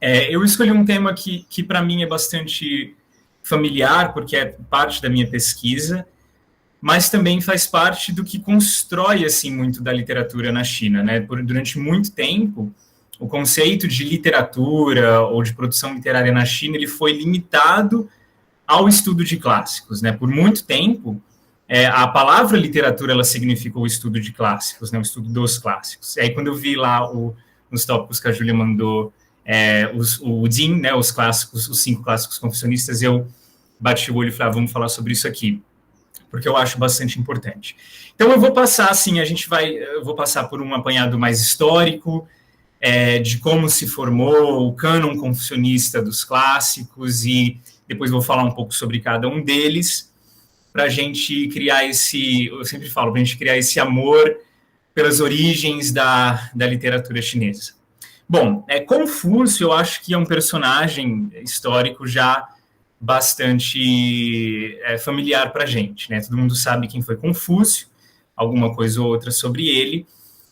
Eu escolhi um tema que para mim é bastante familiar, porque é parte da minha pesquisa, mas também faz parte do que constrói assim muito da literatura na China, né? Durante muito tempo, o conceito de literatura ou de produção literária na China ele foi limitado ao estudo de clássicos, né? Por muito tempo, a palavra literatura ela significou o estudo de clássicos, né? O estudo dos clássicos. E aí quando eu vi lá nos tópicos que a Júlia mandou, o Jin, né? Os clássicos, os 5 clássicos confucionistas, eu bati o olho e falei, vamos falar sobre isso aqui, porque eu acho bastante importante. Então eu vou passar, assim, eu vou passar por um apanhado mais histórico, de como se formou o cânon confucionista dos clássicos e depois vou falar um pouco sobre cada um deles, para a gente criar eu sempre falo, para a gente criar esse amor pelas origens da literatura chinesa. Bom, Confúcio eu acho que é um personagem histórico já bastante familiar para a gente, né? Todo mundo sabe quem foi Confúcio, alguma coisa ou outra sobre ele,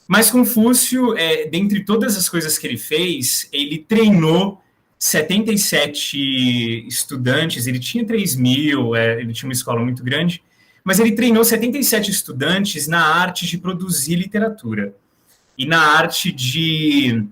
mas Confúcio, dentre todas as coisas que ele fez, ele treinou 77 estudantes, ele tinha 3.000, ele tinha uma escola muito grande, mas ele treinou 77 estudantes na arte de produzir literatura e na arte de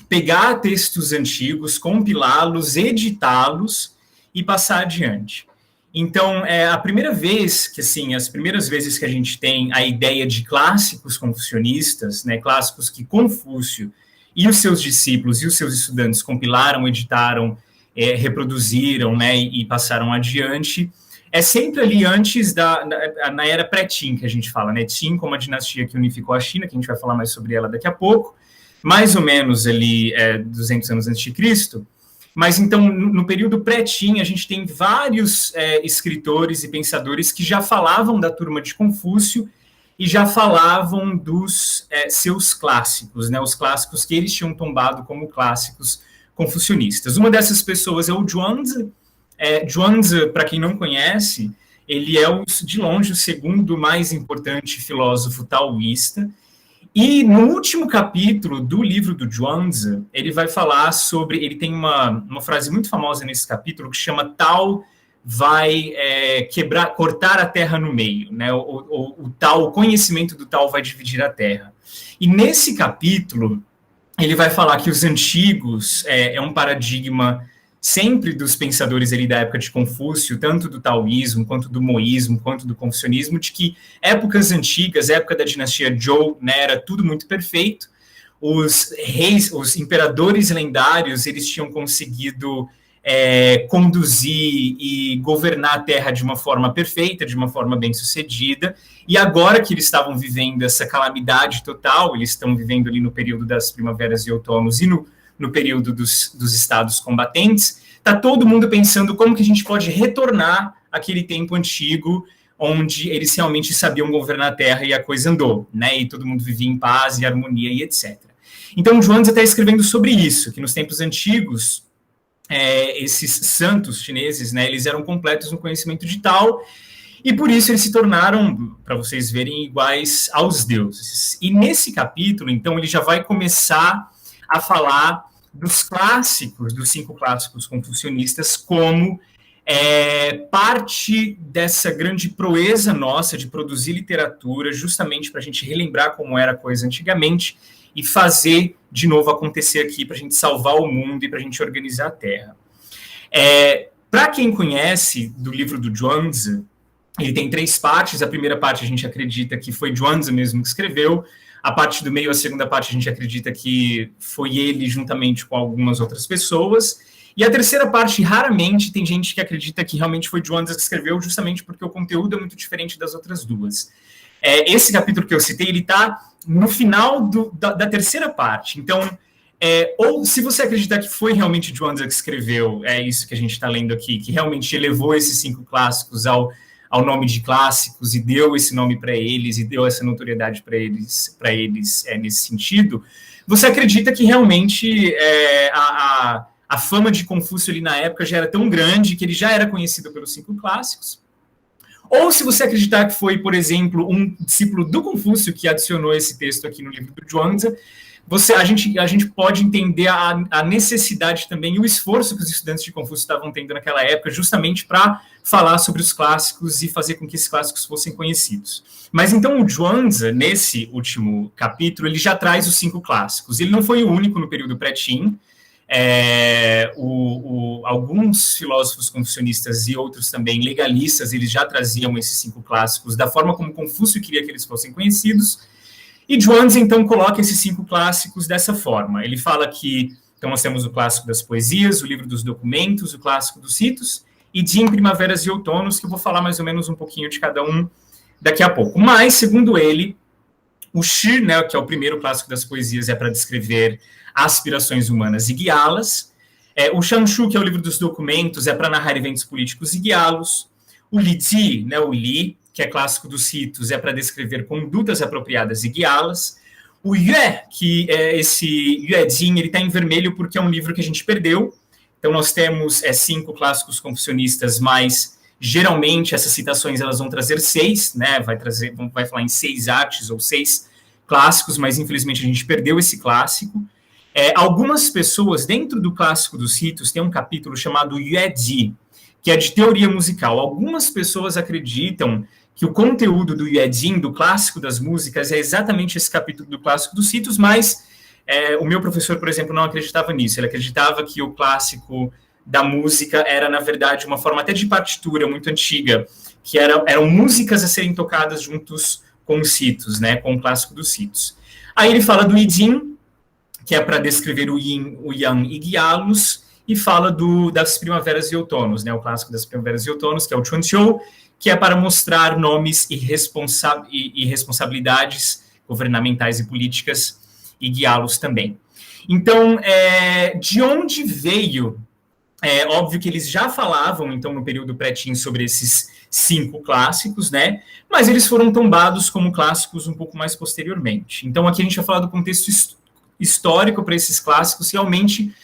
pegar textos antigos, compilá-los, editá-los e passar adiante. Então, a primeira vez que, assim, as primeiras vezes que a gente tem a ideia de clássicos confucionistas, né, clássicos que Confúcio e os seus discípulos e os seus estudantes compilaram, editaram, reproduziram, né, e passaram adiante, é sempre ali antes na era pré-Qin, que a gente fala, né, Qin como a dinastia que unificou a China, que a gente vai falar mais sobre ela daqui a pouco, mais ou menos ali 200 anos antes de Cristo. Mas, então, no período pré-Qin, a gente tem vários escritores e pensadores que já falavam da turma de Confúcio e já falavam dos seus clássicos, né, os clássicos que eles tinham tombado como clássicos confucionistas. Uma dessas pessoas é o Zhuangzi. Zhuangzi, para quem não conhece, ele é, de longe, o segundo mais importante filósofo taoísta. E no último capítulo do livro do Zhuangzi, ele vai falar sobre... Ele tem uma frase muito famosa nesse capítulo que chama Tao vai cortar a terra no meio, né? O conhecimento do Tao vai dividir a terra. E nesse capítulo, ele vai falar que os antigos é um paradigma sempre dos pensadores ali da época de Confúcio, tanto do taoísmo, quanto do moísmo, quanto do confucionismo, de que épocas antigas, época da dinastia Zhou, né, era tudo muito perfeito, os reis, os imperadores lendários, eles tinham conseguido conduzir e governar a terra de uma forma perfeita, de uma forma bem sucedida, e agora que eles estavam vivendo essa calamidade total, eles estão vivendo ali no período das primaveras e outonos e no período dos estados combatentes, está todo mundo pensando como que a gente pode retornar àquele tempo antigo, onde eles realmente sabiam governar a terra e a coisa andou, né? E todo mundo vivia em paz e harmonia e etc. Então, o Zhuangzi está escrevendo sobre isso, que nos tempos antigos, esses santos chineses, né, eles eram completos no conhecimento de Tao, e por isso eles se tornaram, para vocês verem, iguais aos deuses. E nesse capítulo, então, ele já vai começar a falar dos clássicos, dos 5 clássicos confucionistas, como parte dessa grande proeza nossa de produzir literatura, justamente para a gente relembrar como era a coisa antigamente e fazer de novo acontecer aqui para a gente salvar o mundo e para a gente organizar a Terra. Para quem conhece do livro do Zhuangzi, ele tem 3 partes. A primeira parte a gente acredita que foi Zhuangzi mesmo que escreveu. A parte do meio, a segunda parte, a gente acredita que foi ele juntamente com algumas outras pessoas. E a terceira parte, raramente, tem gente que acredita que realmente foi Zhuangzi que escreveu, justamente porque o conteúdo é muito diferente das outras duas. Esse capítulo que eu citei, ele está no final da terceira parte. Então, ou se você acreditar que foi realmente Zhuangzi que escreveu, é isso que a gente está lendo aqui, que realmente elevou esses 5 clássicos ao nome de clássicos e deu esse nome para eles e deu essa notoriedade para eles nesse sentido, você acredita que realmente a fama de Confúcio ali na época já era tão grande que ele já era conhecido pelos 5 clássicos? Ou se você acreditar que foi, por exemplo, um discípulo do Confúcio que adicionou esse texto aqui no livro do Zhuangzi, a gente pode entender a necessidade também e o esforço que os estudantes de Confúcio estavam tendo naquela época, justamente para falar sobre os clássicos e fazer com que esses clássicos fossem conhecidos. Mas então o Zhuangzi, nesse último capítulo, ele já traz os 5 clássicos. Ele não foi o único no período pré-Qin. Alguns filósofos confucionistas e outros também legalistas, eles já traziam esses 5 clássicos da forma como Confúcio queria que eles fossem conhecidos. E Zhuangzi, então, coloca esses 5 clássicos dessa forma. Ele fala que, então, nós temos o clássico das poesias, o livro dos documentos, o clássico dos ritos, e Jin, primaveras e outonos, que eu vou falar mais ou menos um pouquinho de cada um daqui a pouco. Mas, segundo ele, o Shi, né, que é o primeiro clássico das poesias, é para descrever aspirações humanas e guiá-las. O Shanshu, que é o livro dos documentos, é para narrar eventos políticos e guiá-los. O Liji, né, o Li, que é clássico dos ritos, é para descrever condutas apropriadas e guiá-las. O Yue, que é esse Yuejin, ele está em vermelho porque é um livro que a gente perdeu. Então, nós temos 5 clássicos confucionistas, mas geralmente essas citações elas vão trazer 6, né? Vai falar em 6 artes ou 6 clássicos, mas infelizmente a gente perdeu esse clássico. Algumas pessoas, dentro do clássico dos ritos, tem um capítulo chamado Yueji, que é de teoria musical. Algumas pessoas acreditam que o conteúdo do Yuejin, do clássico das músicas, é exatamente esse capítulo do clássico dos ritos, mas o meu professor, por exemplo, não acreditava nisso. Ele acreditava que o clássico da música era, na verdade, uma forma até de partitura muito antiga, que eram músicas a serem tocadas juntos com os ritos, né, com o clássico dos ritos. Aí ele fala do Yijin, que é para descrever o Yin, o Yang e guiá-los, e fala das primaveras e outonos, né, o clássico das primaveras e outonos, que é o Chuanqiu, que é para mostrar nomes e responsabilidades governamentais e políticas e guiá-los também. Então, de onde veio? Óbvio que eles já falavam, então, no período pré-Qin sobre esses 5 clássicos, né? Mas eles foram tombados como clássicos um pouco mais posteriormente. Então, aqui a gente vai falar do contexto histórico para esses clássicos realmente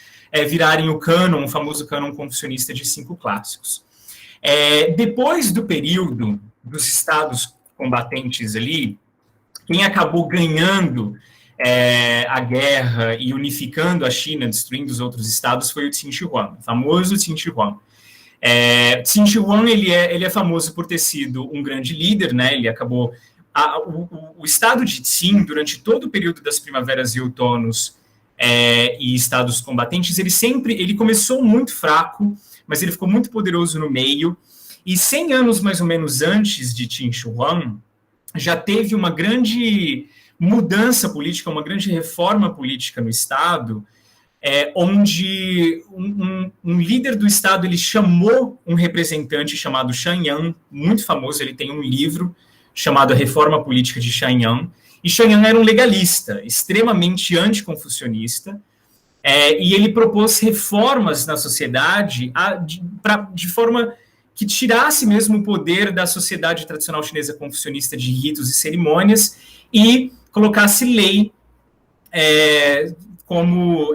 virarem o cânon, o famoso cânon confucionista de 5 clássicos. Depois do período dos estados combatentes ali, quem acabou ganhando a guerra e unificando a China, destruindo os outros estados, foi o Qin Shi Huang, o famoso Qin Shi Huang. Qin Shi Huang, ele é famoso por ter sido um grande líder, né? Ele acabou... O estado de Qin, durante todo o período das primaveras e outonos e estados combatentes, ele começou muito fraco, mas ele ficou muito poderoso no meio, e 100 anos mais ou menos antes de Qin Shi Huang, já teve uma grande mudança política, uma grande reforma política no Estado, onde um líder do Estado ele chamou um representante chamado Shan Yan, muito famoso, ele tem um livro chamado A Reforma Política de Shan Yan, e Shan Yan era um legalista, extremamente anticonfucionista, e ele propôs reformas na sociedade de forma que tirasse mesmo o poder da sociedade tradicional chinesa confucionista de ritos e cerimônias e colocasse lei como o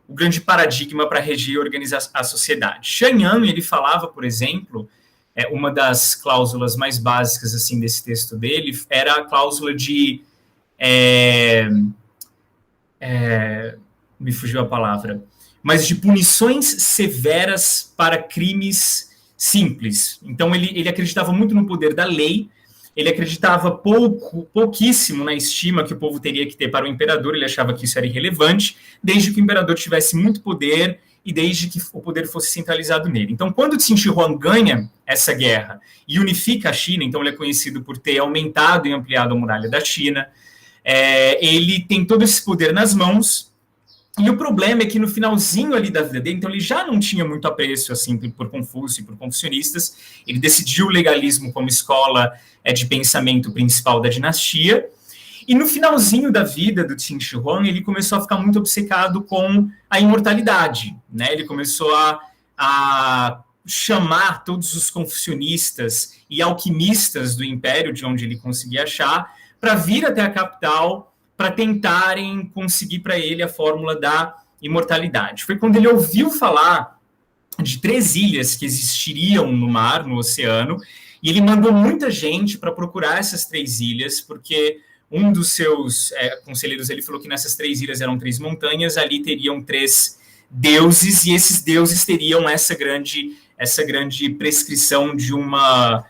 grande paradigma para regir e organizar a sociedade. Shan Yan, ele falava, por exemplo, uma das cláusulas mais básicas assim desse texto dele era a cláusula de me fugiu a palavra, mas de punições severas para crimes simples. Então, ele acreditava muito no poder da lei, ele acreditava pouquíssimo na estima que o povo teria que ter para o imperador, ele achava que isso era irrelevante, desde que o imperador tivesse muito poder e desde que o poder fosse centralizado nele. Então, quando Qin Shi Huang ganha essa guerra e unifica a China, então ele é conhecido por ter aumentado e ampliado a muralha da China, ele tem todo esse poder nas mãos, e o problema é que no finalzinho ali da vida dele, então ele já não tinha muito apreço assim, por Confúcio e por confucionistas, ele decidiu o legalismo como escola de pensamento principal da dinastia, e no finalzinho da vida do Qin Shi Huang, ele começou a ficar muito obcecado com a imortalidade, né? Ele começou a chamar todos os confucionistas e alquimistas do império, de onde ele conseguia achar, para vir até a capital para tentarem conseguir para ele a fórmula da imortalidade. Foi quando ele ouviu falar de 3 ilhas que existiriam no mar, no oceano, e ele mandou muita gente para procurar essas 3 ilhas, porque um dos seus conselheiros, ele falou que nessas 3 ilhas eram 3 montanhas, ali teriam 3 deuses, e esses deuses teriam essa grande prescrição de uma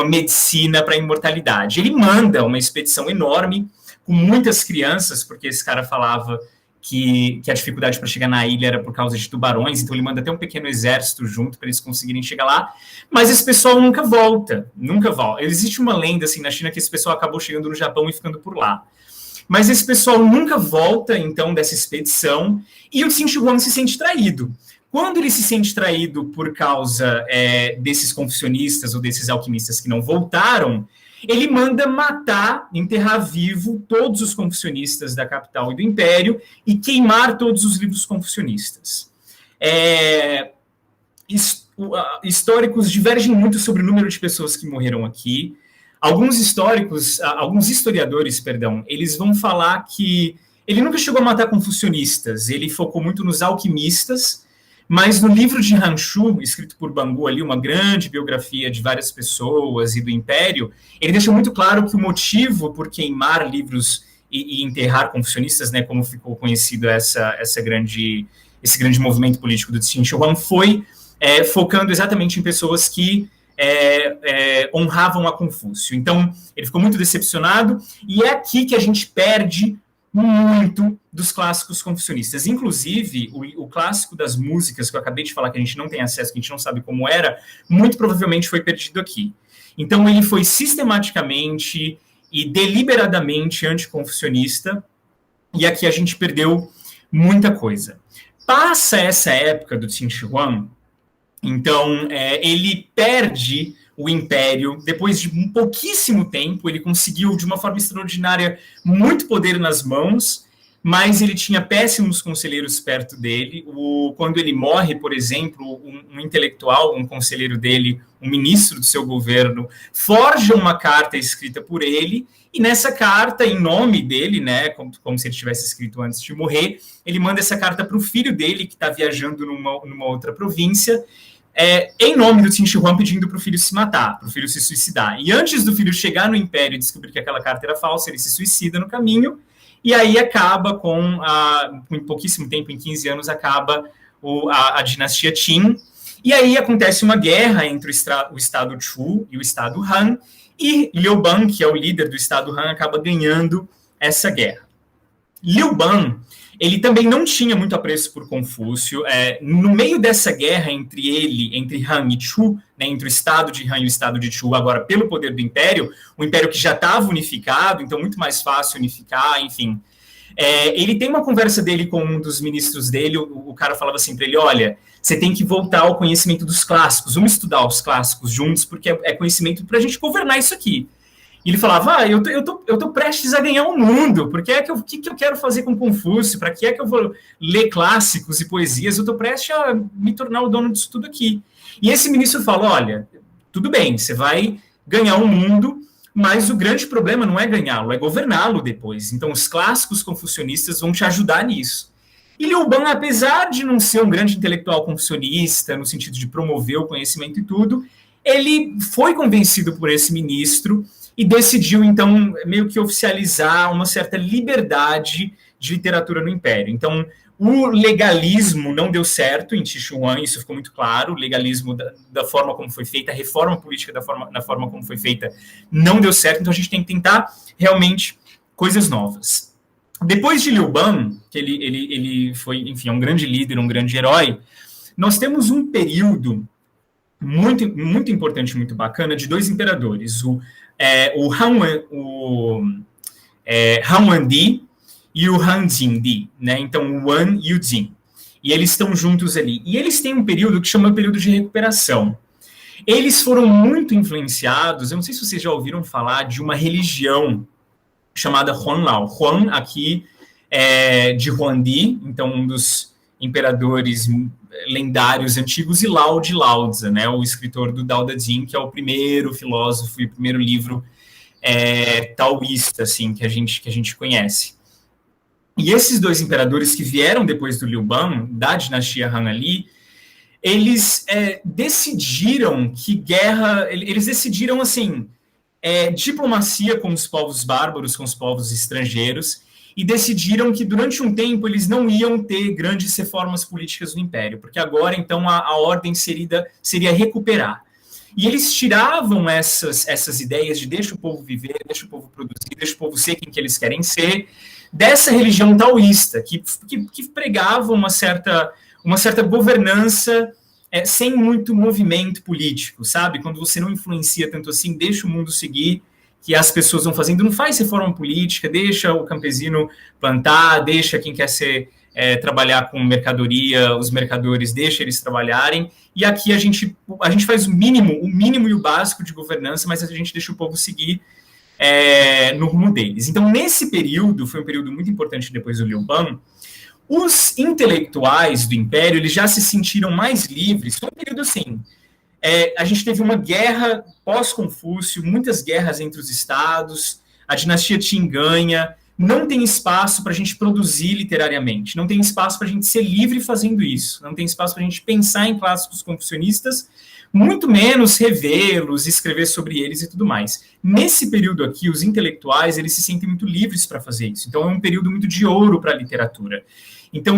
medicina para a imortalidade. Ele manda uma expedição enorme, com muitas crianças, porque esse cara falava que a dificuldade para chegar na ilha era por causa de tubarões, então ele manda até um pequeno exército junto para eles conseguirem chegar lá, mas esse pessoal nunca volta. Existe uma lenda assim na China que esse pessoal acabou chegando no Japão e ficando por lá. Mas esse pessoal nunca volta, então, dessa expedição, e o Qin Shi Huang se sente traído. Quando ele se sente traído por causa desses confucionistas ou desses alquimistas que não voltaram, ele manda matar, enterrar vivo todos os confucionistas da capital e do império e queimar todos os livros confucionistas. Históricos divergem muito sobre o número de pessoas que morreram aqui. Alguns historiadores, eles vão falar que ele nunca chegou a matar confucionistas, ele focou muito nos alquimistas, mas no livro de Hanshu, escrito por Bangu, ali, uma grande biografia de várias pessoas e do Império, ele deixa muito claro que o motivo por queimar livros e enterrar confucionistas, né, como ficou conhecido esse grande movimento político do Qin Shi Huang, foi focando exatamente em pessoas que honravam a Confúcio. Então, ele ficou muito decepcionado, e é aqui que a gente perde muito dos clássicos confucionistas. Inclusive, o clássico das músicas, que eu acabei de falar, que a gente não tem acesso, que a gente não sabe como era, muito provavelmente foi perdido aqui. Então, ele foi sistematicamente e deliberadamente anticonfucionista, e aqui a gente perdeu muita coisa. Passa essa época do Qin Shi Huang, então, ele perde o império, depois de um pouquíssimo tempo, ele conseguiu, de uma forma extraordinária, muito poder nas mãos, mas ele tinha péssimos conselheiros perto dele. Quando ele morre, por exemplo, um intelectual, um conselheiro dele, um ministro do seu governo, forja uma carta escrita por ele, e nessa carta, em nome dele, né, como se ele tivesse escrito antes de morrer, ele manda essa carta para o filho dele, que está viajando numa outra província, em nome do Qin Shi Huang, pedindo para o filho se matar, para o filho se suicidar. E antes do filho chegar no Império e descobrir que aquela carta era falsa, ele se suicida no caminho, e aí acaba em pouquíssimo tempo, em 15 anos, acaba a dinastia Qin, e aí acontece uma guerra entre o Estado Chu e o Estado Han, e Liu Ban, que é o líder do Estado Han, acaba ganhando essa guerra. Liu Ban, ele também não tinha muito apreço por Confúcio. No meio dessa guerra entre Han e Chu, né, entre o Estado de Han e o Estado de Chu, agora pelo poder do Império, o Império que já estava unificado, então muito mais fácil unificar, enfim. Ele tem uma conversa dele com um dos ministros dele, o cara falava assim para ele, olha, você tem que voltar ao conhecimento dos clássicos, vamos estudar os clássicos juntos, porque é conhecimento para a gente governar isso aqui. E ele falava, eu tô prestes a ganhar o mundo, porque o que eu quero fazer com Confúcio? Para que é que eu vou ler clássicos e poesias? Eu tô prestes a me tornar o dono disso tudo aqui. E esse ministro fala, olha, tudo bem, você vai ganhar o mundo, mas o grande problema não é ganhá-lo, é governá-lo depois. Então, os clássicos confucionistas vão te ajudar nisso. E Liu Ban, apesar de não ser um grande intelectual confucionista, no sentido de promover o conhecimento e tudo, ele foi convencido por esse ministro e decidiu, então, meio que oficializar uma certa liberdade de literatura no Império. Então, o legalismo não deu certo em Xixuan, isso ficou muito claro, o legalismo da forma como foi feita, a reforma política da forma como foi feita não deu certo, então a gente tem que tentar realmente coisas novas. Depois de Liu Ban, que ele foi, enfim, um grande líder, um grande herói, nós temos um período muito, muito importante, muito bacana, de 2 imperadores, o Han Wandi e o Han Jingdi, né? Então, o Wan e o Jin. E eles estão juntos ali. E eles têm um período que chama período de recuperação. Eles foram muito influenciados, eu não sei se vocês já ouviram falar de uma religião chamada Huanglao. Huan, aqui, de Huangdi, então um dos imperadores lendários antigos, e Lao de Laozi, né, o escritor do Dao De Jing, que é o primeiro filósofo e o primeiro livro taoísta, assim, que a gente conhece. E esses 2 imperadores que vieram depois do Liu Ban, da dinastia Han ali, eles decidiram que guerra... Eles decidiram, assim, diplomacia com os povos bárbaros, com os povos estrangeiros, e decidiram que durante um tempo eles não iam ter grandes reformas políticas no Império, porque agora então a ordem seria recuperar. E eles tiravam essas ideias de deixa o povo viver, deixa o povo produzir, deixa o povo ser quem que eles querem ser, dessa religião taoísta, que pregava uma certa governança sem muito movimento político, sabe? Quando você não influencia tanto assim, deixa o mundo seguir, que as pessoas vão fazendo, não faz reforma política, deixa o campesino plantar, deixa quem quer trabalhar com mercadoria, os mercadores, deixa eles trabalharem, e aqui a gente faz o mínimo e o básico de governança, mas a gente deixa o povo seguir no rumo deles. Então, nesse período, foi um período muito importante depois do Liu Ban, os intelectuais do Império, eles já se sentiram mais livres, foi um período assim, a gente teve uma guerra pós-Confúcio, muitas guerras entre os estados, a dinastia Qin ganha, não tem espaço para a gente produzir literariamente, não tem espaço para a gente ser livre fazendo isso, não tem espaço para a gente pensar em clássicos confucionistas, muito menos revê-los, escrever sobre eles e tudo mais. Nesse período aqui, os intelectuais, eles se sentem muito livres para fazer isso, então é um período muito de ouro para a literatura. Então,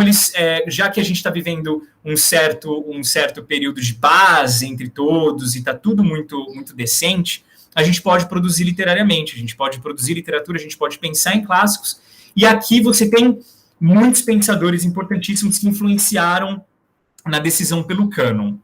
já que a gente está vivendo um certo período de paz entre todos e está tudo muito, muito decente, a gente pode produzir literariamente, a gente pode produzir literatura, a gente pode pensar em clássicos, e aqui você tem muitos pensadores importantíssimos que influenciaram na decisão pelo cânon.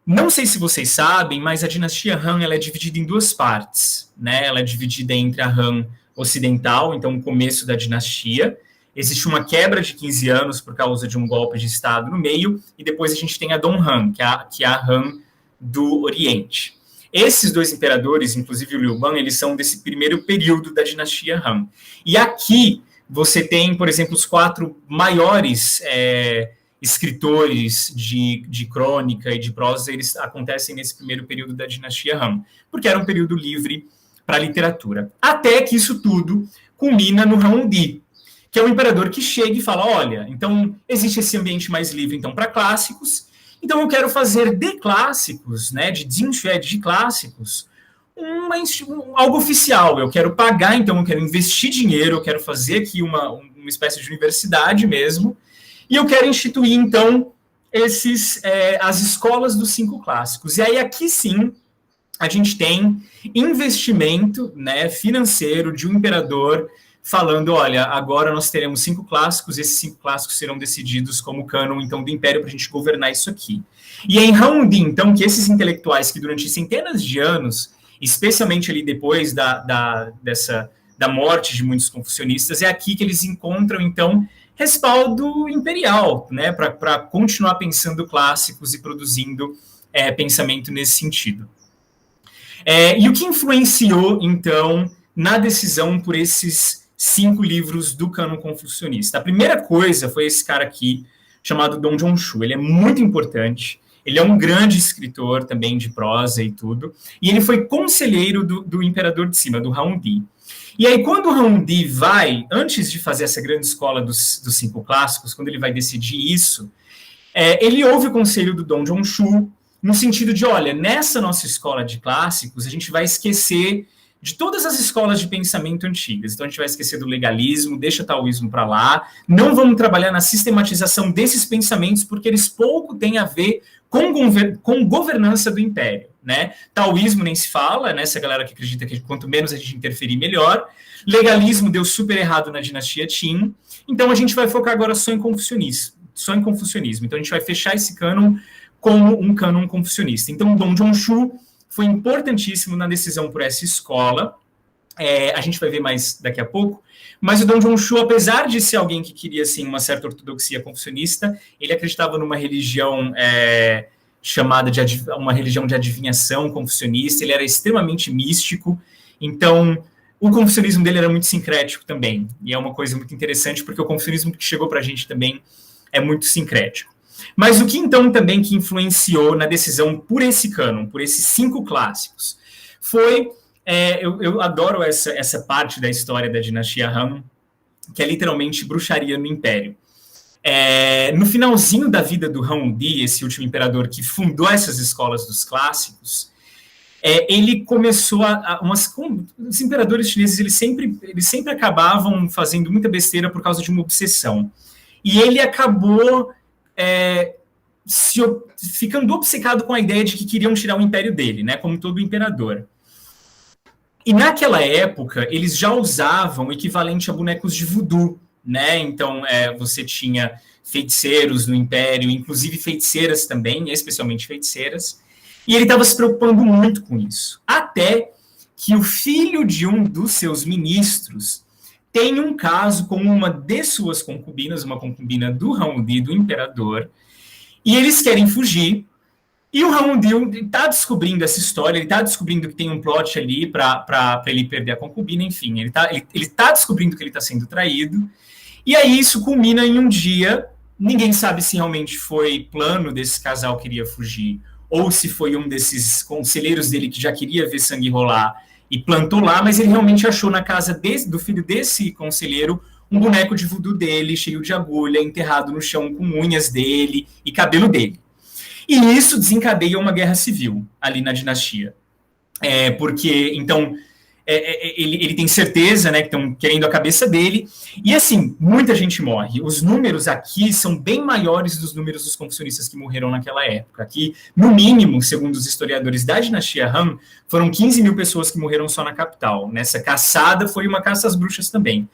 Não sei se vocês sabem, mas a dinastia Han ela é dividida em duas partes, né? Ela é dividida entre a Han ocidental, então o começo da dinastia. Existe uma quebra de 15 anos por causa de um golpe de Estado no meio, e depois a gente tem a Donghan, que é a Han do Oriente. Esses dois imperadores, inclusive o Liu Ban, eles são desse primeiro período da dinastia Han. E aqui você tem, por exemplo, os 4 maiores escritores de crônica e de prosa, eles acontecem nesse primeiro período da dinastia Han, porque era um período livre para a literatura. Até que isso tudo culmina no Hammurabi, que é um imperador que chega e fala, olha, então existe esse ambiente mais livre então para clássicos, então eu quero fazer de clássicos, né, de Zinxuan, de clássicos, algo oficial, eu quero pagar, então eu quero investir dinheiro, eu quero fazer aqui uma espécie de universidade mesmo, e eu quero instituir então as escolas dos 5 clássicos. E aí aqui sim a gente tem investimento, né, financeiro de um imperador falando, olha, agora nós teremos 5 clássicos, esses 5 clássicos serão decididos como cânon, então, do Império para a gente governar isso aqui. E é em Hammurabi, então, que esses intelectuais que durante centenas de anos, especialmente ali depois da morte de muitos confucionistas, é aqui que eles encontram, então, respaldo imperial, né, para continuar pensando clássicos e produzindo pensamento nesse sentido. E o que influenciou, então, na decisão por esses 5 livros do cânon confucionista? A primeira coisa foi esse cara aqui, chamado Dong Zhongshu. Ele é muito importante, ele é um grande escritor também de prosa e tudo, e ele foi conselheiro do imperador de cima, do Hammurabi. E aí, quando o Hammurabi vai, antes de fazer essa grande escola dos 5 clássicos, quando ele vai decidir isso, ele ouve o conselho do Dong Zhongshu, no sentido de, olha, nessa nossa escola de clássicos, a gente vai esquecer de todas as escolas de pensamento antigas. Então, a gente vai esquecer do legalismo, deixa o taoísmo para lá, não vamos trabalhar na sistematização desses pensamentos, porque eles pouco têm a ver com governança do império, né? Taoísmo nem se fala, né? Essa galera que acredita que quanto menos a gente interferir, melhor. Legalismo deu super errado na dinastia Qin, então a gente vai focar agora só em confucionismo. Então, a gente vai fechar esse cânon como um cânon confucionista. Então, Dong Zhongshu foi importantíssimo na decisão por essa escola, a gente vai ver mais daqui a pouco, mas o Dong Zhongshu, apesar de ser alguém que queria, assim, uma certa ortodoxia confucionista, ele acreditava numa religião chamada uma religião de adivinhação confucionista, ele era extremamente místico, então o confucionismo dele era muito sincrético também, e é uma coisa muito interessante, porque o confucionismo que chegou para a gente também é muito sincrético. Mas o que então também que influenciou na decisão por esse cânon, por esses 5 clássicos, foi, eu adoro essa parte da história da dinastia Han, que é literalmente bruxaria no Império. No finalzinho da vida do Hammurabi, esse último imperador que fundou essas escolas dos clássicos, ele começou os imperadores chineses, eles sempre acabavam fazendo muita besteira por causa de uma obsessão. E ele acabou ficando obcecado com a ideia de que queriam tirar o império dele, né, como todo imperador. E naquela época, eles já usavam o equivalente a bonecos de voodoo, né? Então, você tinha feiticeiros no império, inclusive feiticeiras também, especialmente feiticeiras, e ele estava se preocupando muito com isso. Até que o filho de um dos seus ministros tem um caso com uma de suas concubinas, uma concubina do Raondi, do imperador, e eles querem fugir. E o Raondi está descobrindo essa história, ele está descobrindo que tem um plot ali para ele perder a concubina, enfim, ele tá descobrindo que ele está sendo traído, e aí isso culmina em um dia, ninguém sabe se realmente foi plano desse casal que iria fugir, ou se foi um desses conselheiros dele que já queria ver sangue rolar e plantou lá, mas ele realmente achou na casa do filho desse conselheiro um boneco de voodoo dele, cheio de agulha, enterrado no chão com unhas dele e cabelo dele. E isso desencadeia uma guerra civil ali na dinastia. Porque, então, ele tem certeza, né, que estão querendo a cabeça dele, e assim, muita gente morre. Os números aqui são bem maiores dos números dos confucionistas que morreram naquela época. Aqui, no mínimo, segundo os historiadores da dinastia Han, foram 15 mil pessoas que morreram só na capital. Nessa caçada foi uma caça às bruxas também.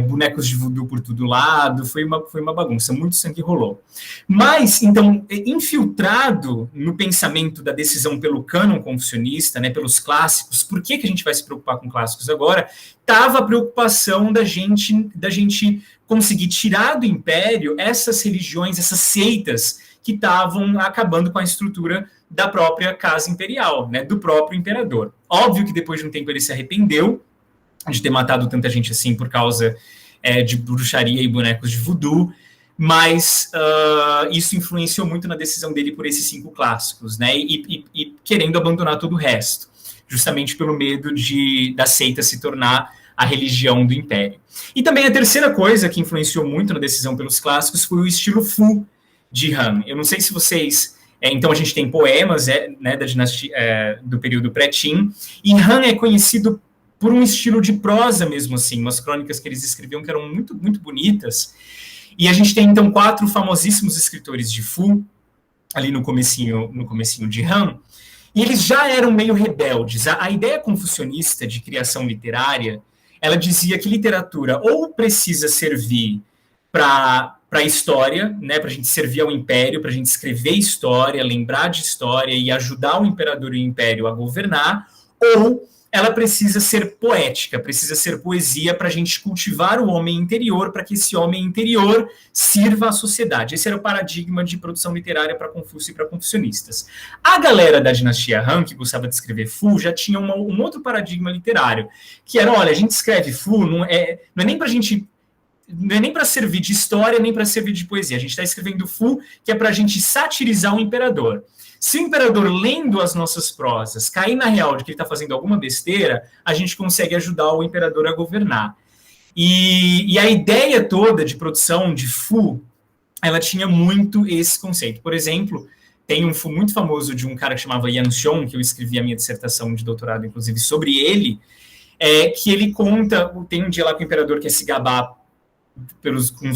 Bonecos de voodoo por todo lado, foi uma bagunça, muito sangue rolou. Mas, então, infiltrado no pensamento da decisão pelo cânon confucionista, né, pelos clássicos, por que a gente vai se preocupar com clássicos agora? Estava a preocupação da gente conseguir tirar do império essas religiões, essas seitas que estavam acabando com a estrutura da própria casa imperial, né, do próprio imperador. Óbvio que depois de um tempo ele se arrependeu de ter matado tanta gente assim por causa de bruxaria e bonecos de voodoo, mas isso influenciou muito na decisão dele por esses 5 clássicos, né, e querendo abandonar todo o resto, justamente pelo medo da seita se tornar a religião do império. E também a terceira coisa que influenciou muito na decisão pelos clássicos foi o estilo Fu de Han. Eu não sei se vocês... então a gente tem poemas né, da dinastia, do período pré-Qin, e Han é conhecido por um estilo de prosa mesmo assim, umas crônicas que eles escreviam que eram muito, muito bonitas. E a gente tem, então, 4 famosíssimos escritores de Fu, ali no comecinho de Han, e eles já eram meio rebeldes. A ideia confucionista de criação literária, ela dizia que literatura ou precisa servir para a história, né, para a gente servir ao império, para a gente escrever história, lembrar de história e ajudar o imperador e o império a governar, ou ela precisa ser poética, precisa ser poesia para a gente cultivar o homem interior, para que esse homem interior sirva à sociedade. Esse era o paradigma de produção literária para Confúcio e para confucionistas. A galera da dinastia Han, que gostava de escrever Fu, já tinha um outro paradigma literário, que era, olha, a gente escreve Fu, não é nem para a gente... Não é nem para servir de história, nem para servir de poesia. A gente está escrevendo Fu, que é para a gente satirizar o imperador. Se o imperador, lendo as nossas prosas, cair na real de que ele está fazendo alguma besteira, a gente consegue ajudar o imperador a governar. E a ideia toda de produção de Fu, ela tinha muito esse conceito. Por exemplo, tem um Fu muito famoso de um cara que chamava Yan Xiong, que eu escrevi a minha dissertação de doutorado, inclusive, sobre ele, que ele conta, tem um dia lá que o imperador quer se gabar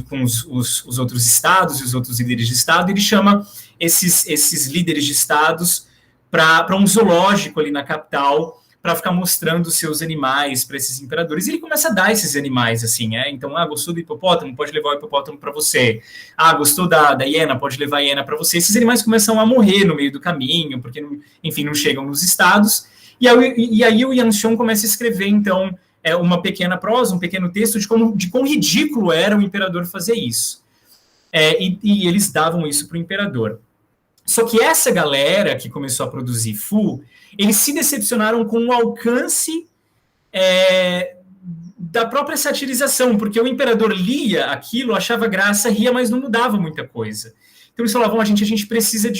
com os outros estados e os outros líderes de estado, ele chama esses líderes de estados para um zoológico ali na capital, para ficar mostrando seus animais para esses imperadores. E ele começa a dar esses animais, assim, Então, gostou do hipopótamo? Pode levar o hipopótamo para você. Gostou da hiena? Pode levar a hiena para você. Esses animais começam a morrer no meio do caminho, porque, enfim, não chegam nos estados. E aí o Yan Xiong começa a escrever, então, uma pequena prosa, um pequeno texto de quão ridículo era o imperador fazer isso. E eles davam isso para o imperador. Só que essa galera que começou a produzir Fu, eles se decepcionaram com o alcance da própria satirização, porque o imperador lia aquilo, achava graça, ria, mas não mudava muita coisa. Então eles falavam, a gente precisa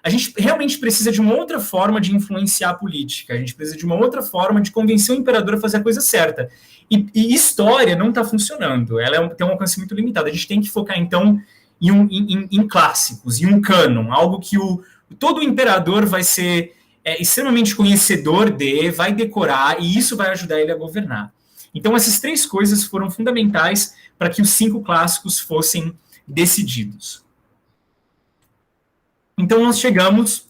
a gente realmente precisa de uma outra forma de influenciar a política, a gente precisa de uma outra forma de convencer o imperador a fazer a coisa certa. E história não está funcionando, ela tem um alcance muito limitado. A gente tem que focar, então, em clássicos, em um cânon, algo que todo imperador vai ser é extremamente conhecedor vai decorar, e isso vai ajudar ele a governar. Então, essas 3 coisas foram fundamentais para que os 5 clássicos fossem decididos. Então, nós chegamos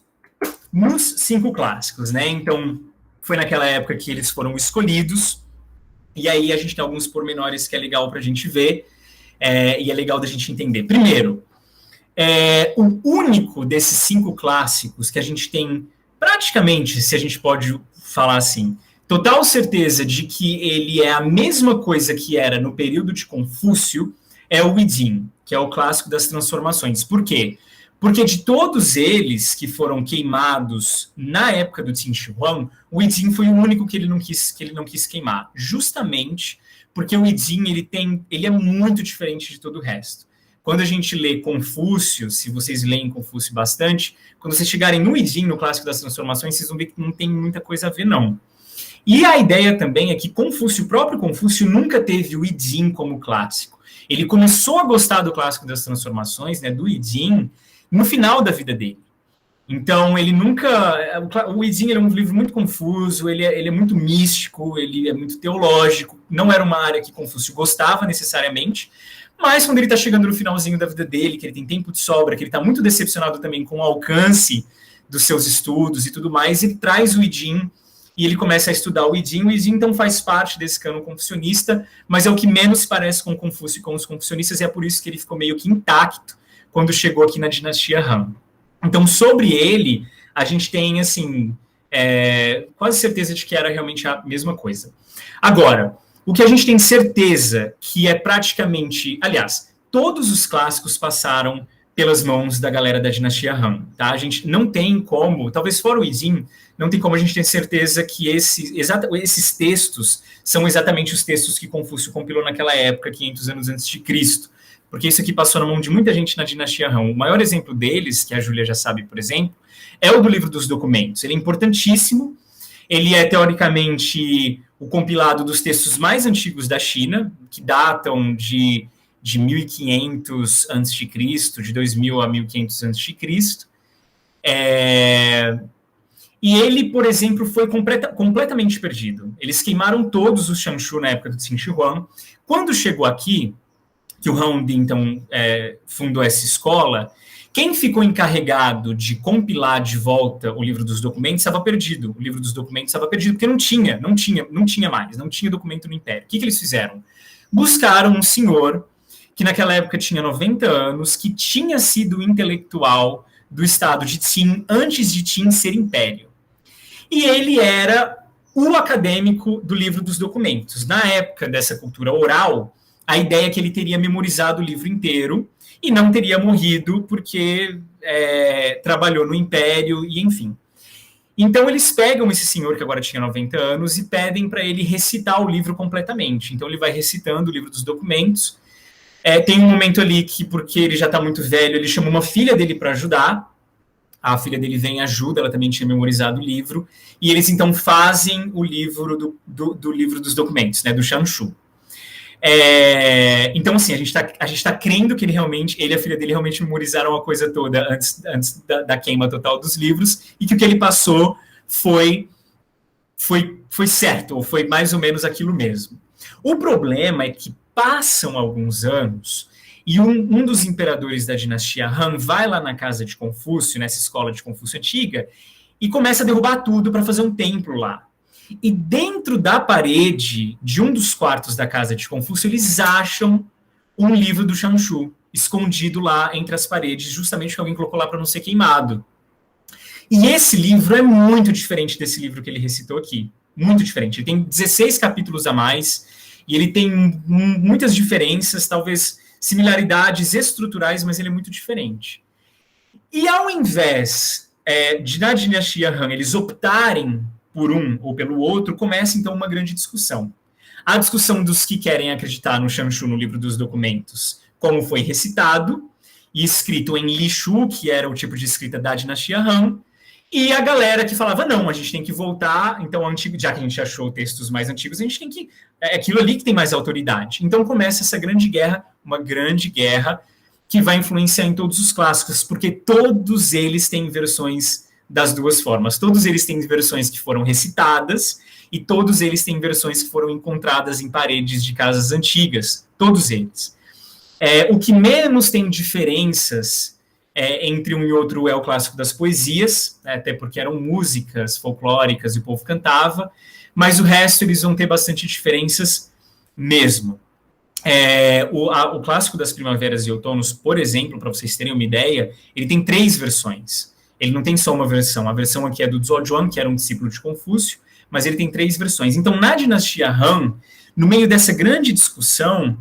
nos 5 clássicos, né? Então, foi naquela época que eles foram escolhidos, e aí a gente tem alguns pormenores que é legal para a gente ver, e é legal da gente entender. Primeiro, o único desses 5 clássicos que a gente tem praticamente, se a gente pode falar assim, total certeza de que ele é a mesma coisa que era no período de Confúcio, é o I Ching, que é o clássico das transformações. Por quê? Porque de todos eles que foram queimados na época do Qin Shi Huang, o I Ching foi o único que ele não quis queimar, justamente porque o I Ching ele é muito diferente de todo o resto. Quando a gente lê Confúcio, se vocês leem Confúcio bastante, quando vocês chegarem no I Ching, no clássico das transformações, vocês vão ver que não tem muita coisa a ver, não. E a ideia também é que o próprio Confúcio nunca teve o I Ching como clássico. Ele começou a gostar do clássico das transformações, né, do I Ching, no final da vida dele. Então, ele nunca... O I Ching é um livro muito confuso, ele é muito místico, ele é muito teológico, não era uma área que Confúcio gostava necessariamente, mas quando ele está chegando no finalzinho da vida dele, que ele tem tempo de sobra, que ele está muito decepcionado também com o alcance dos seus estudos e tudo mais, ele traz o I Ching e ele começa a estudar o I Ching. O I Ching, então, faz parte desse cânon confucionista, mas é o que menos parece com Confúcio e com os confucionistas, e é por isso que ele ficou meio que intacto quando chegou aqui na dinastia Han. Então, sobre ele, a gente tem, assim, quase certeza de que era realmente a mesma coisa. Agora, o que a gente tem certeza que é praticamente... Aliás, todos os clássicos passaram pelas mãos da galera da dinastia Han, tá? A gente não tem como, talvez fora o I Ching, não tem como a gente ter certeza que esses textos são exatamente os textos que Confúcio compilou naquela época, 500 anos antes de Cristo, porque isso aqui passou na mão de muita gente na dinastia Han. O maior exemplo deles, que a Júlia já sabe, por exemplo, é o do Livro dos Documentos. Ele é importantíssimo, ele é, teoricamente, o compilado dos textos mais antigos da China, que datam de 1500 a.C., de 2000 a 1500 a.C., e ele, por exemplo, foi completamente perdido. Eles queimaram todos os Shanshu na época do Qin Shi Huang. Quando chegou aqui, que o Han Di, então, fundou essa escola, quem ficou encarregado de compilar de volta o livro dos documentos estava perdido. O livro dos documentos estava perdido, porque não tinha mais, não tinha documento no Império. O que eles fizeram? Buscaram um senhor que naquela época tinha 90 anos, que tinha sido intelectual do estado de Qin antes de Qin ser império. E ele era o acadêmico do livro dos documentos. Na época dessa cultura oral, a ideia é que ele teria memorizado o livro inteiro e não teria morrido porque trabalhou no império e enfim. Então eles pegam esse senhor, que agora tinha 90 anos, e pedem para ele recitar o livro completamente. Então ele vai recitando o livro dos documentos. Tem um momento ali que, porque ele já está muito velho, ele chama uma filha dele para ajudar. A filha dele vem e ajuda, ela também tinha memorizado o livro. E eles, então, fazem o livro do livro dos documentos, né, do Shanshu. Então, assim, a gente tá crendo que ele e a filha dele realmente memorizaram a coisa toda antes da queima total dos livros, e que o que ele passou foi certo, ou foi mais ou menos aquilo mesmo. O problema é que passam alguns anos e um dos imperadores da dinastia Han vai lá na casa de Confúcio, nessa escola de Confúcio antiga, e começa a derrubar tudo para fazer um templo lá. E dentro da parede de um dos quartos da casa de Confúcio, eles acham um livro do Shanshu, escondido lá entre as paredes, justamente porque alguém colocou lá para não ser queimado. E esse livro é muito diferente desse livro que ele recitou aqui. Muito diferente. Ele tem 16 capítulos a mais, e ele tem muitas diferenças, talvez similaridades estruturais, mas ele é muito diferente. E ao invés na dinastia Han eles optarem por um ou pelo outro, começa então uma grande discussão. A discussão dos que querem acreditar no Shanshu, no livro dos documentos, como foi recitado e escrito em Lishu, que era o tipo de escrita da dinastia Han, e a galera que falava, não, a gente tem que voltar, então, já que a gente achou textos mais antigos, a gente tem que... É aquilo ali que tem mais autoridade. Então começa essa grande guerra, uma grande guerra, que vai influenciar em todos os clássicos, porque todos eles têm versões das duas formas. Todos eles têm versões que foram recitadas e todos eles têm versões que foram encontradas em paredes de casas antigas. Todos eles. O que menos tem diferenças entre um e outro é o clássico das poesias, né, até porque eram músicas folclóricas e o povo cantava, mas o resto eles vão ter bastante diferenças mesmo. O clássico das primaveras e outonos, por exemplo, para vocês terem uma ideia, ele tem 3 versões. Ele não tem só uma versão. A versão aqui é do Zhuojuan, que era um discípulo de Confúcio, mas ele tem 3 versões. Então, na dinastia Han, no meio dessa grande discussão,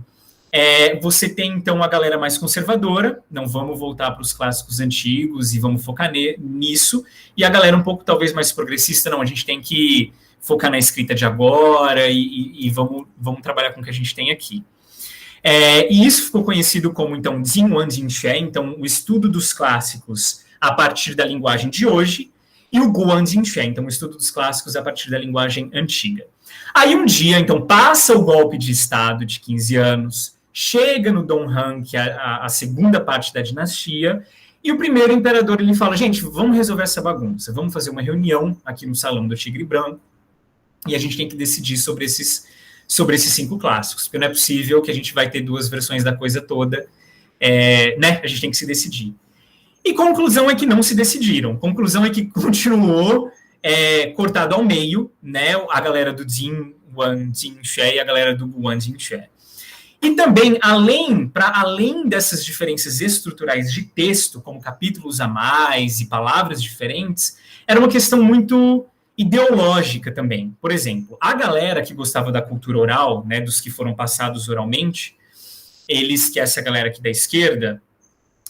você tem, então, a galera mais conservadora, não vamos voltar para os clássicos antigos e vamos focar nisso, e a galera um pouco, talvez, mais progressista, não, a gente tem que focar na escrita de agora e vamos trabalhar com o que a gente tem aqui. E isso ficou conhecido como, então, Jinwan Jinxue, então, o estudo dos clássicos a partir da linguagem de hoje, e o Guan Jinxue, então, o estudo dos clássicos a partir da linguagem antiga. Aí, um dia, então, passa o golpe de Estado de 15 anos, chega no Donghan, que é a segunda parte da dinastia, e o primeiro imperador, ele fala, gente, vamos resolver essa bagunça, vamos fazer uma reunião aqui no Salão do Tigre Branco, e a gente tem que decidir sobre esses 5 clássicos, porque não é possível que a gente vai ter 2 versões da coisa toda, né? A gente tem que se decidir. E conclusão é que não se decidiram. Conclusão é que continuou cortado ao meio, né? A galera do Jinwan Jinxue e a galera do Guan Jinxue. E também, além dessas diferenças estruturais de texto, como capítulos a mais e palavras diferentes, era uma questão muito ideológica também. Por exemplo, a galera que gostava da cultura oral, né, dos que foram passados oralmente, que essa galera aqui da esquerda,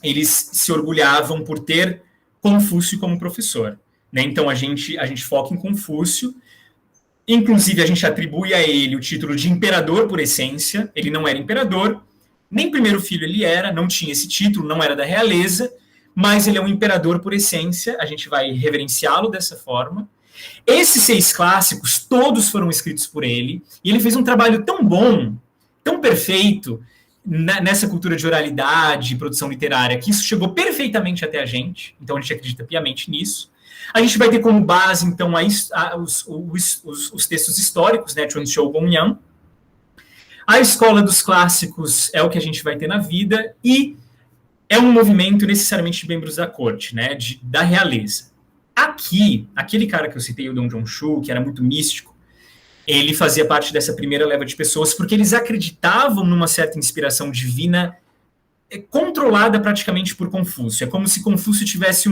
eles se orgulhavam por ter Confúcio como professor, né? Então a gente foca em Confúcio, inclusive a gente atribui a ele o título de imperador por essência. Ele não era imperador, nem primeiro filho ele era, não tinha esse título, não era da realeza, mas ele é um imperador por essência, a gente vai reverenciá-lo dessa forma. Esses 6 clássicos, todos foram escritos por ele, e ele fez um trabalho tão bom, tão perfeito, nessa cultura de oralidade e produção literária, que isso chegou perfeitamente até a gente, então a gente acredita piamente nisso. A gente vai ter como base, então, os textos históricos, né, Chuanqiu Gongyan. A escola dos clássicos é o que a gente vai ter na vida, e é um movimento necessariamente de membros da corte, né, da realeza. Aqui, aquele cara que eu citei, o Dong Zhongshu, que era muito místico, ele fazia parte dessa primeira leva de pessoas, porque eles acreditavam numa certa inspiração divina controlada praticamente por Confúcio. É como se Confúcio tivesse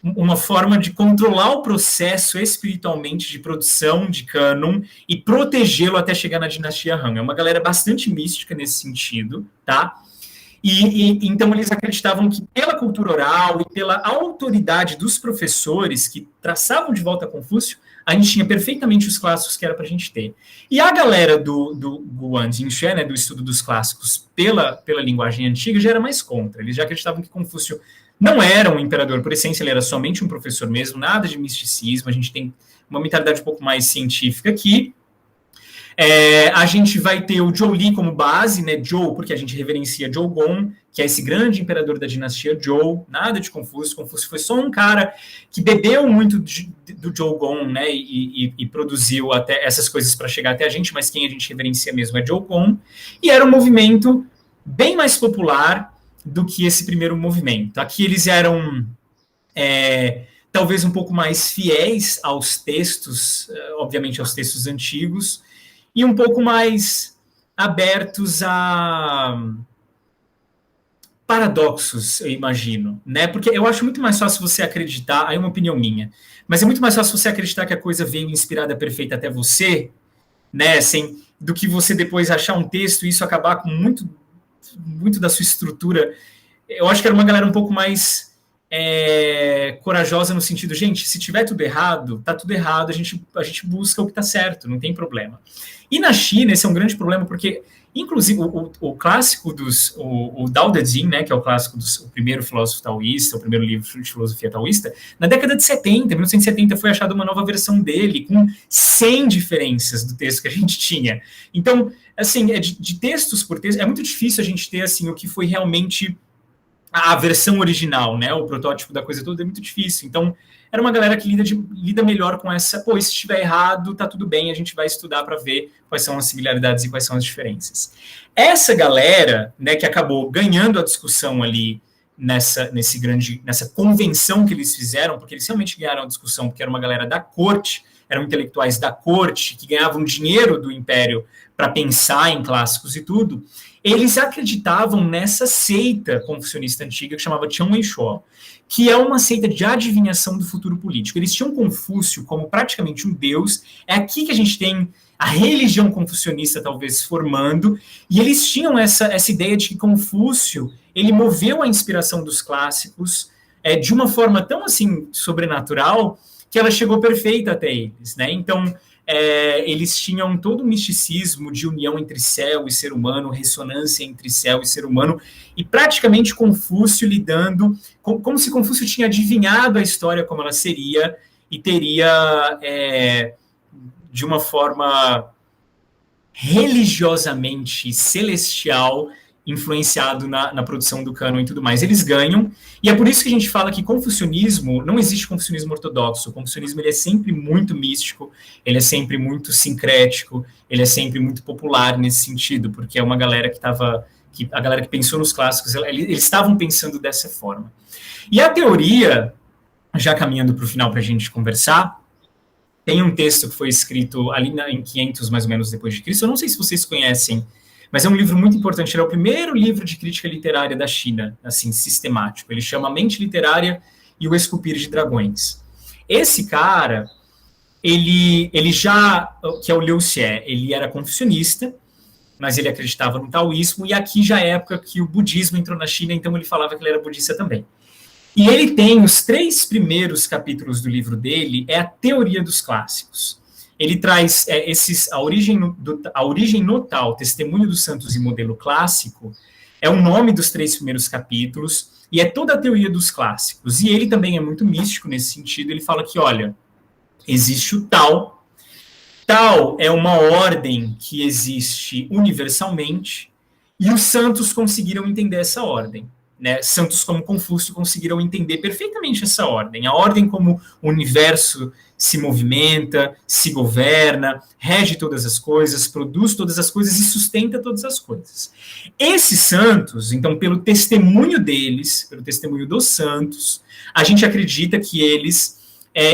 uma forma de controlar o processo espiritualmente de produção de cânon e protegê-lo até chegar na dinastia Han. É uma galera bastante mística nesse sentido, tá? Então eles acreditavam que pela cultura oral e pela autoridade dos professores que traçavam de volta a Confúcio, a gente tinha perfeitamente os clássicos que era para a gente ter. E a galera do Guan Jinxue, né, do estudo dos clássicos pela linguagem antiga, já era mais contra. Eles já acreditavam que Confúcio não era um imperador por essência, ele era somente um professor mesmo, nada de misticismo. A gente tem uma mentalidade um pouco mais científica aqui. A gente vai ter o Zhou Li como base, né, Zhou, porque a gente reverencia Zhou Gong, que é esse grande imperador da dinastia Zhou, nada de Confúcio. Confúcio foi só um cara que bebeu muito do Zhou Gong, né, e produziu até essas coisas para chegar até a gente, mas quem a gente reverencia mesmo é Zhou Gong, e era um movimento bem mais popular do que esse primeiro movimento. Aqui eles eram talvez um pouco mais fiéis aos textos, obviamente aos textos antigos, e um pouco mais abertos a paradoxos, eu imagino, né? Porque eu acho muito mais fácil você acreditar, aí é uma opinião minha, mas é muito mais fácil você acreditar que a coisa veio inspirada perfeita até você, né? Do que você depois achar um texto e isso acabar com muito da sua estrutura. Eu acho que era uma galera um pouco mais corajosa no sentido, gente, se tiver tudo errado, tá tudo errado, a gente busca o que tá certo, não tem problema. E na China, esse é um grande problema, porque, inclusive, o clássico o Dao De Jing, né, que é o clássico o primeiro filósofo taoísta, o primeiro livro de filosofia taoísta, na década de 70, 1970, foi achada uma nova versão dele, com 100 diferenças do texto que a gente tinha. Então, assim, de textos por texto, é muito difícil a gente ter, assim, o que foi realmente a versão original, né? O protótipo da coisa toda é muito difícil. Então, era uma galera que lida melhor com essa, pô, se estiver errado, tá tudo bem, a gente vai estudar para ver quais são as similaridades e quais são as diferenças. Essa galera, né, que acabou ganhando a discussão ali nessa convenção que eles fizeram, porque eles realmente ganharam a discussão, porque era uma galera da corte, eram intelectuais da corte, que ganhavam dinheiro do império para pensar em clássicos e tudo, eles acreditavam nessa seita confucionista antiga que chamava Tian Weishuo, que é uma seita de adivinhação do futuro político. Eles tinham Confúcio como praticamente um deus, é aqui que a gente tem a religião confucionista talvez formando, e eles tinham essa ideia de que Confúcio, ele moveu a inspiração dos clássicos de uma forma tão assim sobrenatural, que ela chegou perfeita até eles, né? Então, eles tinham todo o misticismo de união entre céu e ser humano, ressonância entre céu e ser humano, e praticamente Confúcio lidando, como se Confúcio tinha adivinhado a história como ela seria, e teria, de uma forma religiosamente celestial, influenciado na produção do cânon e tudo mais. Eles ganham, e é por isso que a gente fala que confucionismo, não existe confucionismo ortodoxo, o confucionismo ele é sempre muito místico, ele é sempre muito sincrético, ele é sempre muito popular nesse sentido, porque é uma galera a galera que pensou nos clássicos, eles estavam pensando dessa forma. E a teoria, já caminhando para o final para a gente conversar, tem um texto que foi escrito ali em 500 mais ou menos depois de Cristo, eu não sei se vocês conhecem, mas é um livro muito importante, ele é o primeiro livro de crítica literária da China, assim, sistemático. Ele chama Mente Literária e o Esculpir de Dragões. Esse cara, ele já, que é o Liu Xie, ele era confucionista, mas ele acreditava no taoísmo, e aqui já é a época que o budismo entrou na China, então ele falava que ele era budista também. E ele tem os 3 primeiros capítulos do livro dele, é a teoria dos clássicos. Ele traz a origem no Tao, Testemunho dos Santos e Modelo Clássico, é o nome dos 3 primeiros capítulos, e é toda a teoria dos clássicos. E ele também é muito místico nesse sentido, ele fala que, olha, existe o Tao. Tao é uma ordem que existe universalmente, e os santos conseguiram entender essa ordem. Né? Santos como Confúcio conseguiram entender perfeitamente essa ordem. A ordem como o universo se movimenta, se governa, rege todas as coisas, produz todas as coisas e sustenta todas as coisas. Esses santos, então, pelo testemunho deles, pelo testemunho dos santos, a gente acredita que eles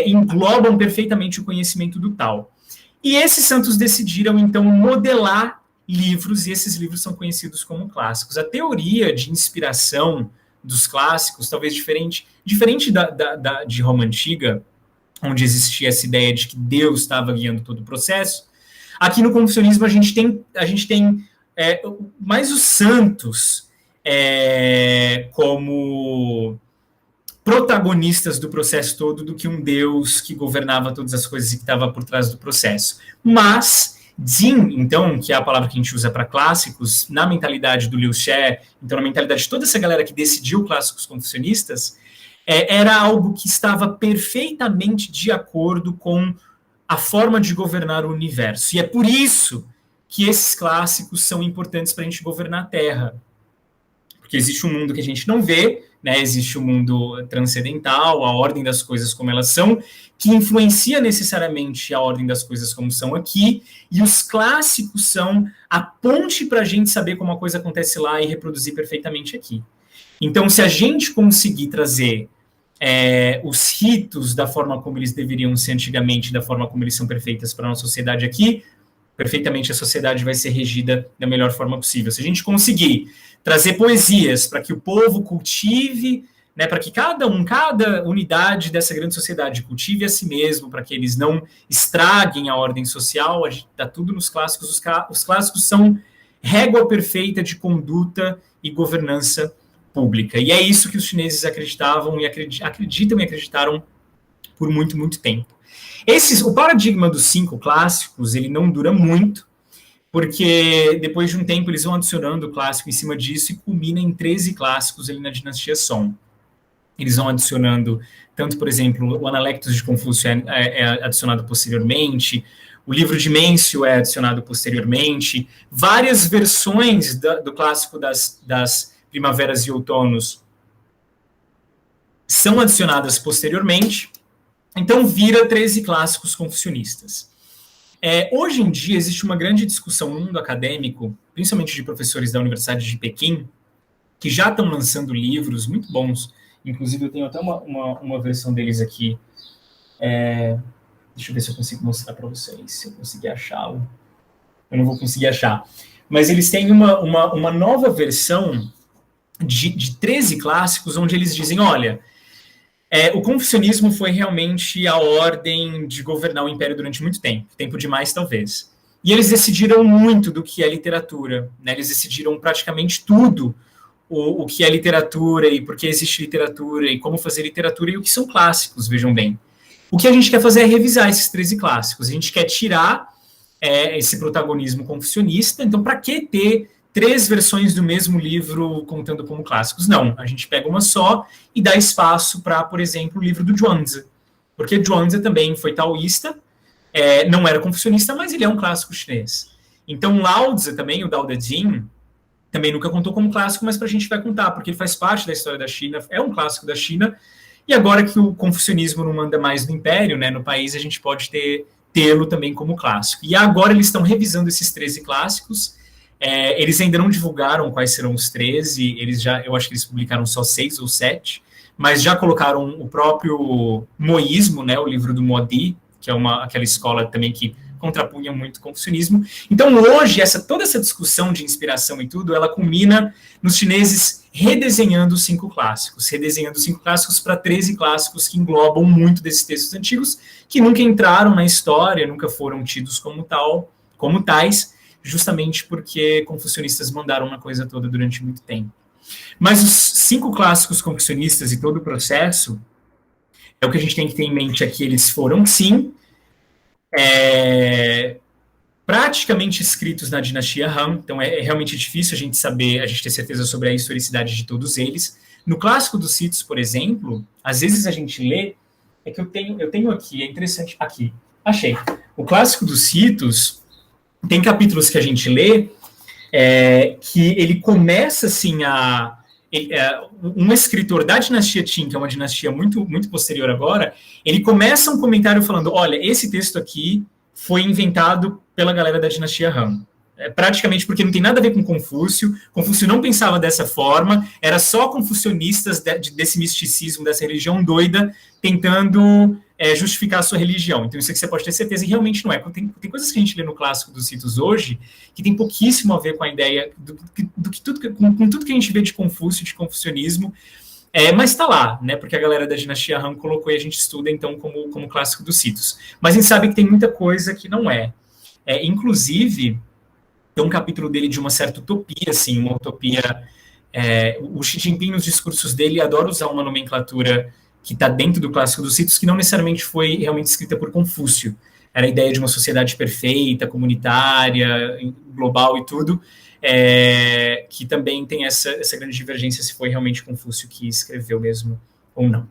englobam perfeitamente o conhecimento do Tao. E esses santos decidiram, então, modelar livros, e esses livros são conhecidos como clássicos. A teoria de inspiração dos clássicos, talvez diferente de Roma Antiga, onde existia essa ideia de que Deus estava guiando todo o processo, aqui no confucionismo a gente tem mais os santos como protagonistas do processo todo do que um Deus que governava todas as coisas e que estava por trás do processo. Mas Jin, então, que é a palavra que a gente usa para clássicos, na mentalidade do Liu Xie, então na mentalidade de toda essa galera que decidiu clássicos confucionistas, era algo que estava perfeitamente de acordo com a forma de governar o universo. E é por isso que esses clássicos são importantes para a gente governar a Terra. Porque existe um mundo que a gente não vê, né? Existe o mundo transcendental, a ordem das coisas como elas são, que influencia necessariamente a ordem das coisas como são aqui, e os clássicos são a ponte para a gente saber como a coisa acontece lá e reproduzir perfeitamente aqui. Então, se a gente conseguir trazer os ritos da forma como eles deveriam ser antigamente, da forma como eles são perfeitas para a nossa sociedade aqui, perfeitamente a sociedade vai ser regida da melhor forma possível. Se a gente conseguir trazer poesias para que o povo cultive, né, para que cada unidade dessa grande sociedade cultive a si mesmo, para que eles não estraguem a ordem social, a gente dá tudo nos clássicos. Os clássicos são régua perfeita de conduta e governança pública. E é isso que os chineses acreditavam e acreditam e acreditaram por muito, muito tempo. O paradigma dos 5 clássicos, ele não dura muito, porque depois de um tempo eles vão adicionando o clássico em cima disso e culmina em 13 clássicos ali na dinastia Song. Eles vão adicionando, tanto, por exemplo, o Analectos de Confúcio é adicionado posteriormente, o livro de Mêncio é adicionado posteriormente, várias versões do clássico das primaveras e outonos são adicionadas posteriormente, então vira 13 clássicos confucionistas. Hoje em dia existe uma grande discussão no mundo acadêmico, principalmente de professores da Universidade de Pequim, que já estão lançando livros muito bons. Inclusive, eu tenho até uma versão deles aqui. Deixa eu ver se eu consigo mostrar para vocês, se eu conseguir achá-lo. Eu não vou conseguir achar. Mas eles têm uma nova versão de 13 clássicos, onde eles dizem, olha, o confucionismo foi realmente a ordem de governar o império durante muito tempo demais, talvez. E eles decidiram muito do que é literatura, né? Eles decidiram praticamente tudo o que é literatura e por que existe literatura e como fazer literatura e o que são clássicos, vejam bem. O que a gente quer fazer é revisar esses 13 clássicos. A gente quer tirar esse protagonismo confucionista. Então, para que ter 3 versões do mesmo livro contando como clássicos? Não, a gente pega uma só e dá espaço para, por exemplo, o livro do Zhuangzi. Porque Zhuangzi também foi taoísta, não era confucionista, mas ele é um clássico chinês. Então, Lao Tzu também, o Dao De Jing, também nunca contou como clássico, mas para a gente vai contar, porque ele faz parte da história da China, é um clássico da China, e agora que o confucionismo não manda mais no império, né, no país, a gente pode tê-lo também como clássico. E agora eles estão revisando esses 13 clássicos, eles ainda não divulgaram quais serão os 13, eu acho que eles publicaram só 6 ou 7, mas já colocaram o próprio moísmo, né, o livro do Modi, que é aquela escola também que contrapunha muito o confucionismo. Então, hoje, toda essa discussão de inspiração e tudo, ela culmina nos chineses redesenhando os 5 clássicos, para 13 clássicos que englobam muito desses textos antigos, que nunca entraram na história, nunca foram tidos como tais, justamente porque confucionistas mandaram uma coisa toda durante muito tempo. Mas os 5 clássicos confucionistas e todo o processo, o que a gente tem que ter em mente é que eles foram, sim, praticamente escritos na dinastia Han, então é realmente difícil a gente ter certeza sobre a historicidade de todos eles. No clássico dos Citos, por exemplo, às vezes a gente lê, que eu tenho aqui, é interessante, aqui, achei. O clássico dos Citos tem capítulos que a gente lê que ele começa assim um escritor da dinastia Qin, que é uma dinastia muito, muito posterior agora, ele começa um comentário falando, olha, esse texto aqui foi inventado pela galera da dinastia Han. Praticamente porque não tem nada a ver com Confúcio. Confúcio não pensava dessa forma, era só confucionistas desse misticismo, dessa religião doida, tentando justificar a sua religião. Então isso aqui você pode ter certeza, e realmente não é. Tem coisas que a gente lê no clássico dos Citos hoje que tem pouquíssimo a ver com a ideia com tudo que a gente vê de Confúcio, de confucionismo, mas está lá, né? Porque a galera da dinastia Han colocou e a gente estuda então como clássico dos Citos. Mas a gente sabe que tem muita coisa que não é. Inclusive, tem um capítulo dele de uma certa utopia, assim, uma utopia. O Xi Jinping, nos discursos dele, adora usar uma nomenclatura que está dentro do clássico dos Citos, que não necessariamente foi realmente escrita por Confúcio. Era a ideia de uma sociedade perfeita, comunitária, global e tudo, que também tem essa grande divergência se foi realmente Confúcio que escreveu mesmo ou não.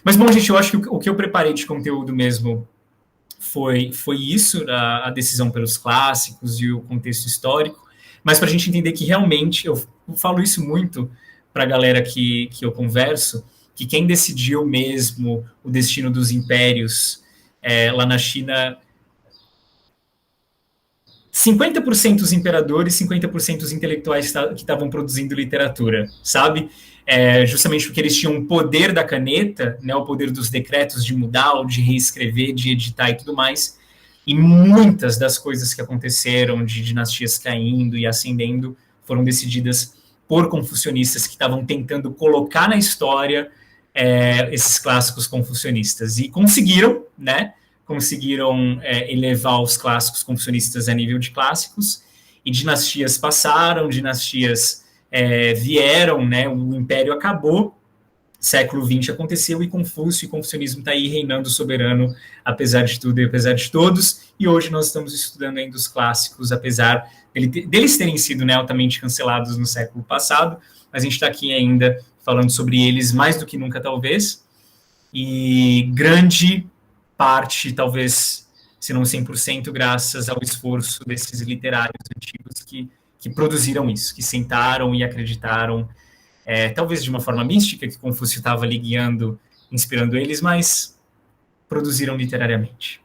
Mas, bom, gente, eu acho que o que eu preparei de conteúdo mesmo foi isso, a decisão pelos clássicos e o contexto histórico, mas para a gente entender que realmente, eu falo isso muito para a galera que eu converso, que quem decidiu mesmo o destino dos impérios lá na China, 50% os imperadores, 50% os intelectuais que estavam produzindo literatura, sabe? Justamente porque eles tinham o poder da caneta, né, o poder dos decretos de mudar, ou de reescrever, de editar e tudo mais, e muitas das coisas que aconteceram, de dinastias caindo e ascendendo, foram decididas por confucionistas que estavam tentando colocar na história esses clássicos confucionistas, e conseguiram, né? Conseguiram elevar os clássicos confucionistas a nível de clássicos, e dinastias passaram, dinastias vieram, né? O império acabou, século XX aconteceu, e Confúcio e confucionismo está aí reinando soberano, apesar de tudo e apesar de todos, e hoje nós estamos estudando ainda os clássicos, apesar deles terem sido, né, altamente cancelados no século passado, mas a gente está aqui ainda falando sobre eles mais do que nunca, talvez, e grande parte, talvez, se não 100%, graças ao esforço desses literários antigos que produziram isso, que sentaram e acreditaram talvez de uma forma mística, que Confúcio estava ali guiando, inspirando eles, mas produziram literariamente.